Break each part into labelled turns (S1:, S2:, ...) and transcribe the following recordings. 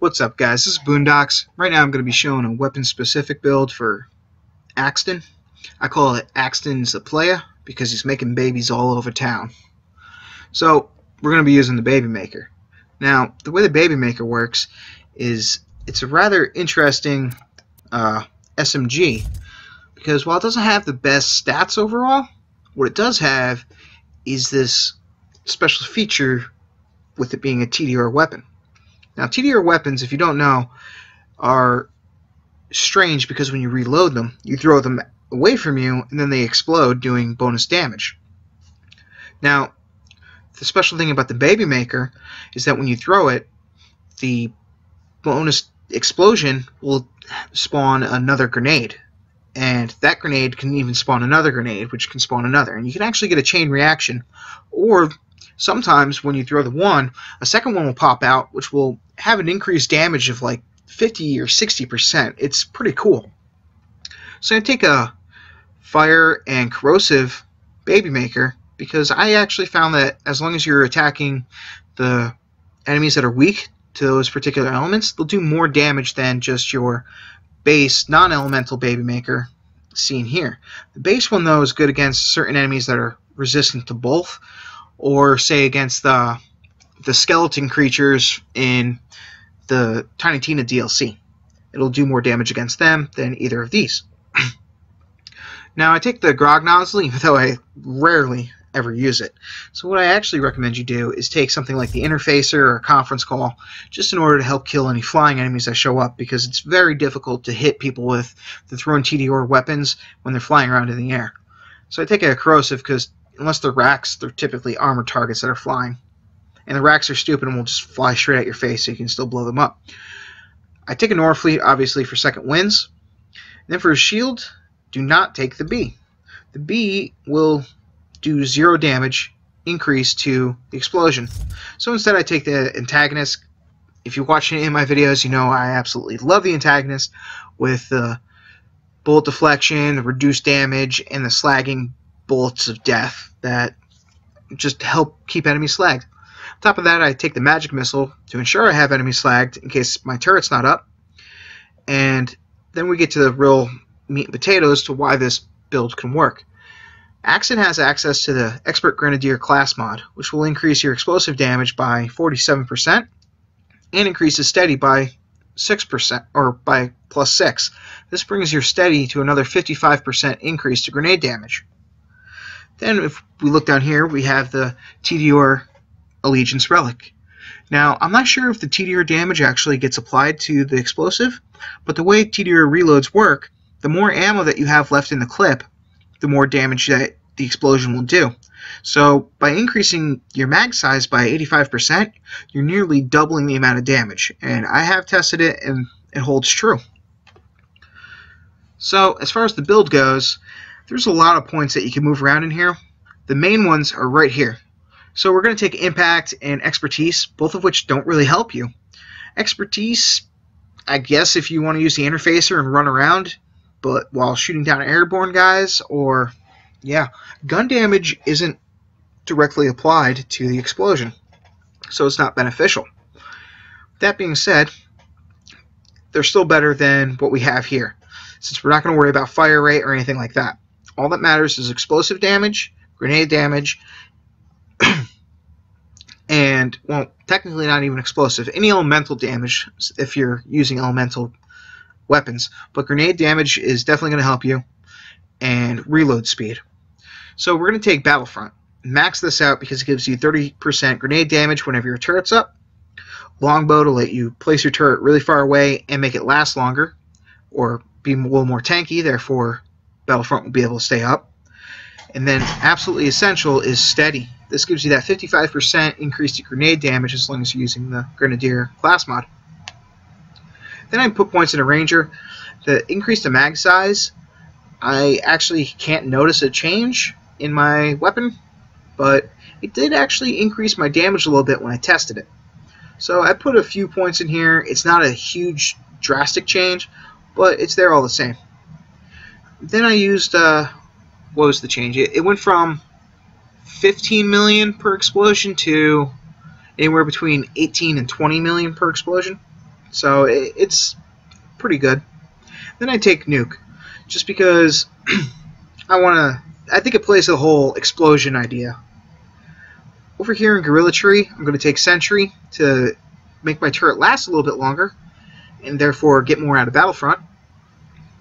S1: What's up, guys? This is Boondocks. Right now I'm going to be showing a weapon-specific build for Axton. I call it Axton's Playa because he's making babies all over town. So we're going to be using the Baby Maker. Now, the way the Baby Maker works is it's a rather interesting SMG because while it doesn't have the best stats overall, what it does have is this special feature with it being a TDR weapon. Now, TDR weapons, if you don't know, are strange because when you reload them, you throw them away from you, and then they explode, doing bonus damage. Now, the special thing about the Baby Maker is that when you throw it, the bonus explosion will spawn another grenade. And that grenade can even spawn another grenade, which can spawn another. And you can actually get a chain reaction, or sometimes when you throw the one, a second one will pop out, which will have an increased damage of like 50 or 60%. It's pretty cool. So I take a fire and corrosive Baby Maker because I actually found that as long as you're attacking the enemies that are weak to those particular elements, they'll do more damage than just your base non-elemental Baby Maker seen here. The base one, though, is good against certain enemies that are resistant to both, or say against the skeleton creatures in the Tiny Tina DLC. It'll do more damage against them than either of these. Now, I take the grog nozzle, even though I rarely ever use it. So what I actually recommend you do is take something like the interfacer or a conference call, just in order to help kill any flying enemies that show up, because it's very difficult to hit people with the thrown TDR weapons when they're flying around in the air. So I take a corrosive because unless they're racks, they're typically armored targets that are flying. And the racks are stupid and will just fly straight at your face so you can still blow them up. I take an ore fleet, obviously, for second wins. And then for a shield, do not take the B. The B will do 0 damage increase to the explosion. So instead I take the antagonist. If you watch any of my videos, you know I absolutely love the antagonist with the bullet deflection, the reduced damage, and the slagging bullets of death that just help keep enemies slagged. On top of that, I take the magic missile to ensure I have enemies slagged in case my turret's not up. And then we get to the real meat and potatoes to why this build can work. Axton has access to the Expert Grenadier class mod, which will increase your explosive damage by 47% and increases steady by 6%, or by +6. This brings your steady to another 55% increase to grenade damage. Then if we look down here, we have the TDR Allegiance Relic. Now, I'm not sure if the TDR damage actually gets applied to the explosive, but the way TDR reloads work, the more ammo that you have left in the clip, the more damage that the explosion will do. So by increasing your mag size by 85%, you're nearly doubling the amount of damage. And I have tested it, and it holds true. So as far as the build goes, there's a lot of points that you can move around in here. The main ones are right here. So we're going to take Impact and Expertise, both of which don't really help you. Expertise, I guess if you want to use the interfacer and run around, but while shooting down airborne guys, or yeah, gun damage isn't directly applied to the explosion, so it's not beneficial. That being said, they're still better than what we have here, since we're not going to worry about fire rate or anything like that. All that matters is explosive damage, grenade damage, and, well, technically not even explosive, any elemental damage if you're using elemental weapons, but grenade damage is definitely going to help you, and reload speed. So we're going to take Battlefront, max this out because it gives you 30% grenade damage whenever your turret's up, longbow to let you place your turret really far away and make it last longer, or be a little more tanky, therefore Battlefront will be able to stay up. And then absolutely essential is steady. This gives you that 55% increase to grenade damage as long as you're using the Grenadier class mod. Then I put points in a Ranger. The increase to mag size, I actually can't notice a change in my weapon, but it did actually increase my damage a little bit when I tested it. So I put a few points in here. It's not a huge drastic change, but it's there all the same. Then I used, what was the change? It went from 15 million per explosion to anywhere between 18 and 20 million per explosion. so it's pretty good. Then I take nuke, just because I think it plays the whole explosion idea. Over here in Gorilla Tree, I'm going to take Sentry to make my turret last a little bit longer, and therefore get more out of Battlefront,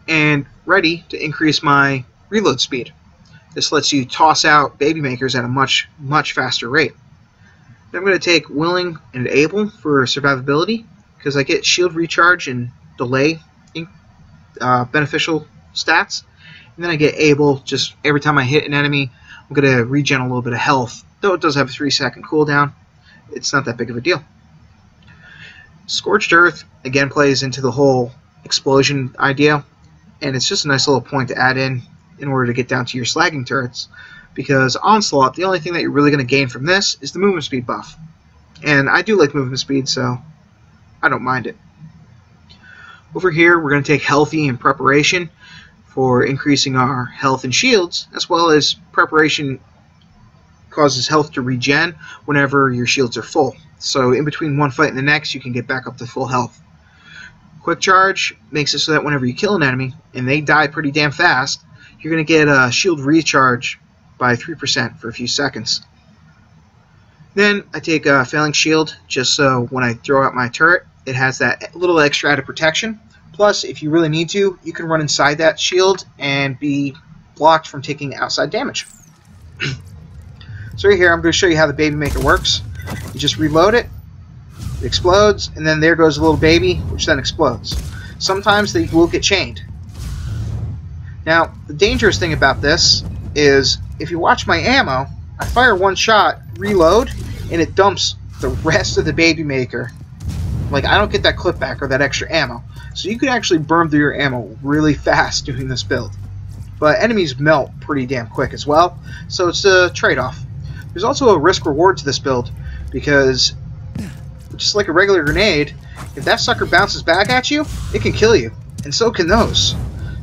S1: and Ready to increase my reload speed. This lets you toss out baby makers at a much faster rate. Then I'm going to take Willing and Able for survivability, because I get shield recharge and delay beneficial stats. And then I get Able, just every time I hit an enemy, I'm going to regen a little bit of health. Though it does have a 3-second cooldown, it's not that big of a deal. Scorched Earth, again, plays into the whole explosion idea, and it's just a nice little point to add in order to get down to your slagging turrets, because Onslaught, the only thing that you're really going to gain from this is the movement speed buff. And I do like movement speed, so I don't mind it. Over here, we're going to take Healthy and Preparation for increasing our health and shields, as well as Preparation causes health to regen whenever your shields are full. So in between one fight and the next, you can get back up to full health. Quick Charge makes it so that whenever you kill an enemy, and they die pretty damn fast, you're going to get a shield recharge by 3% for a few seconds. Then I take a Failing Shield, just so when I throw out my turret, it has that little extra added protection. Plus, if you really need to, you can run inside that shield and be blocked from taking outside damage. So right here, I'm going to show you how the Baby Maker works. You just reload it, it explodes, and then there goes a little baby, which then explodes. Sometimes they will get chained. Now, the dangerous thing about this is, if you watch my ammo, I fire one shot, reload, and it dumps the rest of the Baby Maker. Like, I don't get that clip back or that extra ammo. So you could actually burn through your ammo really fast doing this build. But enemies melt pretty damn quick as well, so it's a trade-off. There's also a risk-reward to this build, because just like a regular grenade, if that sucker bounces back at you, it can kill you, and so can those.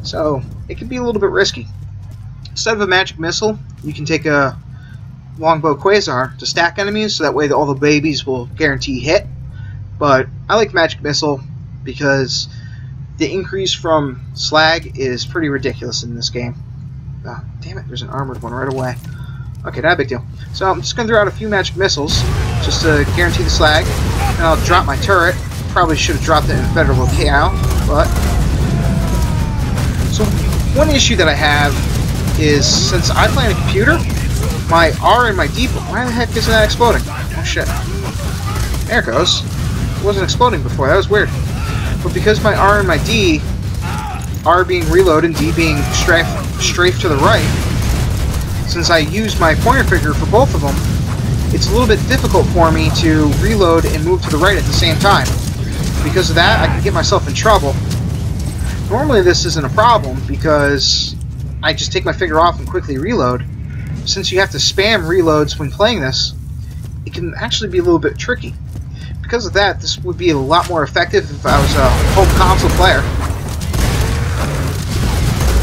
S1: So it can be a little bit risky. Instead of a magic missile, you can take a longbow quasar to stack enemies, so that way all the babies will guarantee hit. But I like magic missile because the increase from slag is pretty ridiculous in this game. Oh, damn it, there's an armored one right away. Okay, not a big deal. So I'm just going to throw out a few magic missiles just to guarantee the slag. And I'll drop my turret. Probably should have dropped it in a better locale, but... So one issue that I have is, since I play on a computer, my R and my D... Why the heck isn't that exploding? Oh shit. There it goes. It wasn't exploding before. That was weird. But because my R and my D, R being reload and D being strafe to the right, since I use my pointer finger for both of them, it's a little bit difficult for me to reload and move to the right at the same time. Because of that, I can get myself in trouble. Normally this isn't a problem because I just take my finger off and quickly reload. Since you have to spam reloads when playing this, it can actually be a little bit tricky. Because of that, this would be a lot more effective if I was a home console player.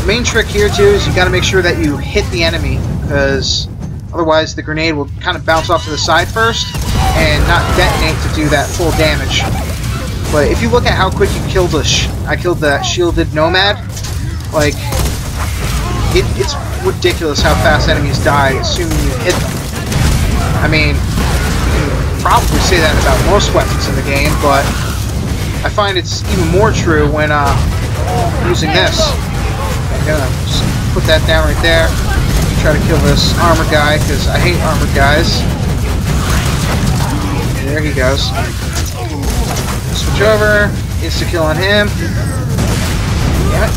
S1: The main trick here too is you got to make sure that you hit the enemy, because otherwise the grenade will kind of bounce off to the side first and not detonate to do that full damage. But if you look at how quick you killed I killed that shielded nomad, like, it's ridiculous how fast enemies die assuming you hit them. I mean, you can probably say that about most weapons in the game, but I find it's even more true when using this. I'm gonna just put that down right there. Try to kill this armored guy, because I hate armored guys. There he goes. Switch over. Insta-kill on him. Damn it.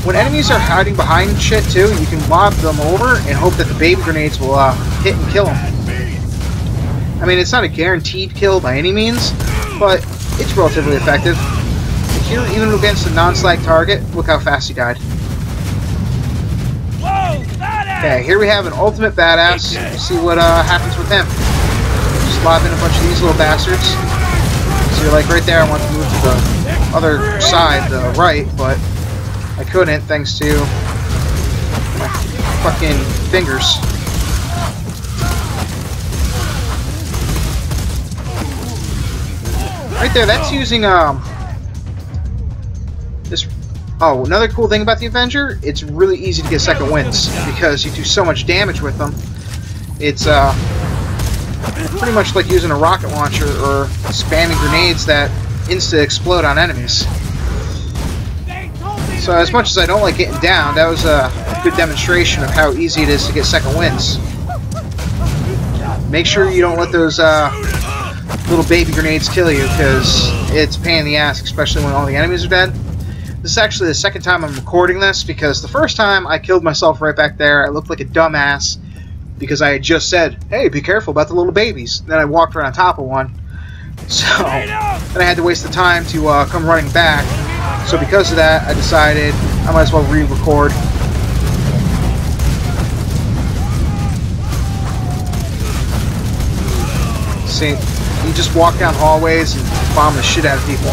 S1: When enemies are hiding behind shit too, you can lob them over and hope that the baby grenades will hit and kill them. I mean, it's not a guaranteed kill by any means, but it's relatively effective. Here, even against a non-slag target, look how fast he died. Okay, here we have an ultimate badass. Let's see what happens with him. Just lob in a bunch of these little bastards. So you're like right there, I want to move to the other side, the right, but I couldn't thanks to my fucking fingers. Right there, that's using this. Oh, another cool thing about the Avenger, it's really easy to get second wins because you do so much damage with them. It's pretty much like using a rocket launcher or spamming grenades that insta-explode on enemies. So as much as I don't like getting down, that was a good demonstration of how easy it is to get second wins. Make sure you don't let those little baby grenades kill you, because it's a pain in the ass, especially when all the enemies are dead. This is actually the second time I'm recording this, because the first time I killed myself right back there. I looked like a dumbass because I had just said, hey, be careful about the little babies. Then I walked right on top of one. So then I had to waste the time to come running back. So because of that, I decided I might as well re-record. See, you just walk down hallways and bomb the shit out of people.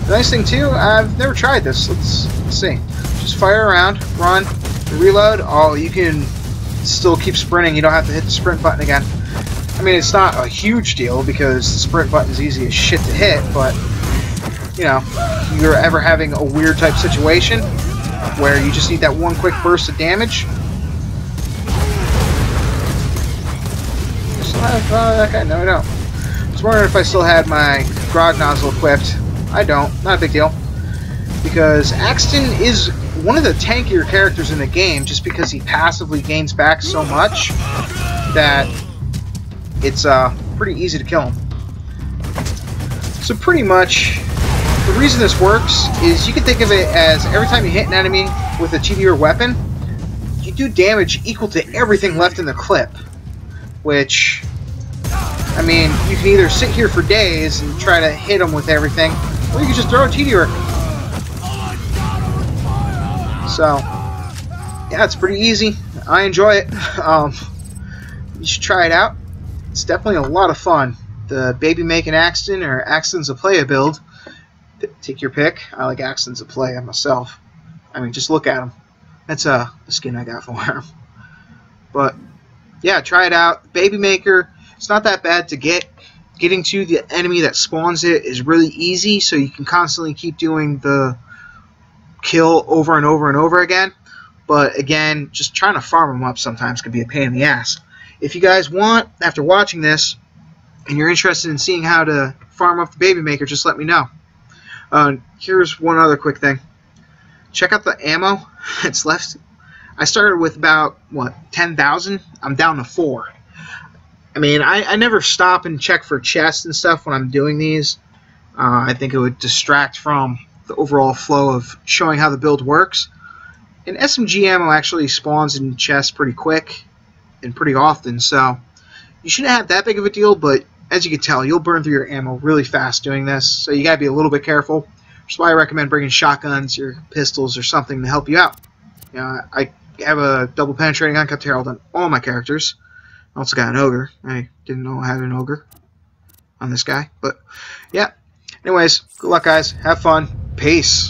S1: The nice thing too, I've never tried this. Let's see. Just fire around, run, reload. Oh, you can still keep sprinting. You don't have to hit the sprint button again. I mean, it's not a huge deal because the sprint button is easy as shit to hit, but, you know, if you're ever having a weird type situation where you just need that one quick burst of damage. Still have that guy? No, I don't. I was wondering if I still had my grog nozzle equipped. I don't. Not a big deal. Because Axton is one of the tankier characters in the game just because he passively gains back so much that it's pretty easy to kill him. So pretty much, the reason this works is you can think of it as every time you hit an enemy with a TD or weapon, you do damage equal to everything left in the clip. Which, I mean, you can either sit here for days and try to hit them with everything, or you can just throw a TD. So, yeah, it's pretty easy. I enjoy it. You should try it out. It's definitely a lot of fun. The Baby Making Axton or Axton's a Playa build. Take your pick. I like Axton's a Playa myself. I mean, just look at him. That's the skin I got for him. But yeah, try it out. Baby Maker, it's not that bad to get. Getting to the enemy that spawns it is really easy, so you can constantly keep doing the kill over and over and over again. But again, just trying to farm them up sometimes can be a pain in the ass. If you guys want, after watching this, and you're interested in seeing how to farm up the Baby Maker, just let me know. Here's one other quick thing. Check out the ammo that's left. I started with about, what, 10,000? I'm down to 4. I mean, I never stop and check for chests and stuff when I'm doing these. I think it would distract from the overall flow of showing how the build works. And SMG ammo actually spawns in chests pretty quick and pretty often, so you shouldn't have that big of a deal, but as you can tell, you'll burn through your ammo really fast doing this, so you gotta be a little bit careful. That's why I recommend bringing shotguns or pistols or something to help you out. You know, I have a double penetrating uncapped herald on all my characters. I also got an ogre. I didn't know I had an ogre on this guy, but yeah. Anyways, good luck, guys. Have fun. Peace.